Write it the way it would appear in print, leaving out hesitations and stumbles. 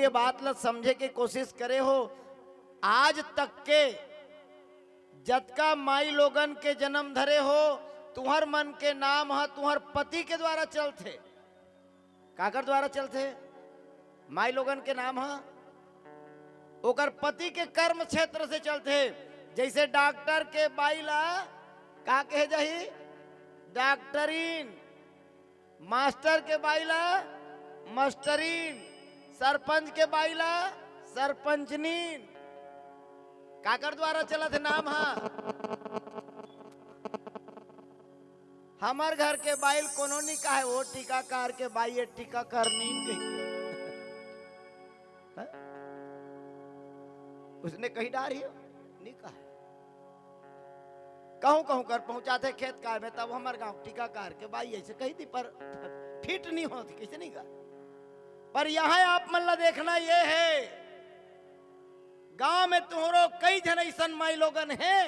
ये बात ला समझे की कोशिश करे हो। आज तक के जतका माई लोगन के जन्म धरे हो, तुहर मन के नाम है तुहर पति के द्वारा चलते। काकर द्वारा चलते? माई लोगन के नाम है ओकर पति के कर्म क्षेत्र से चलते। जैसे डॉक्टर के बाईला का कहे जाही? डॉक्टरीन। मास्टर के बाईला मास्टरीन। सरपंच के बाईला सरपंचनीन। काकर द्वारा चलत है नाम है। हमार घर के बाइल कोनो नहीं कहा है वो टीकाकार के बाई है टीकाकरनीन कही। उसने कही डारी हो नहीं कहा। कहूं कहूं कर पहुंचाते खेत कार में, तब हमारे गांव टीकाकार के बाई ऐसे कही थी, पर फिट नहीं होती कैसे नहीं कहा। पर यहां आप मन ला देखना ये है, गांव में तुहरो कई जन ऐसन माई लोगन हैं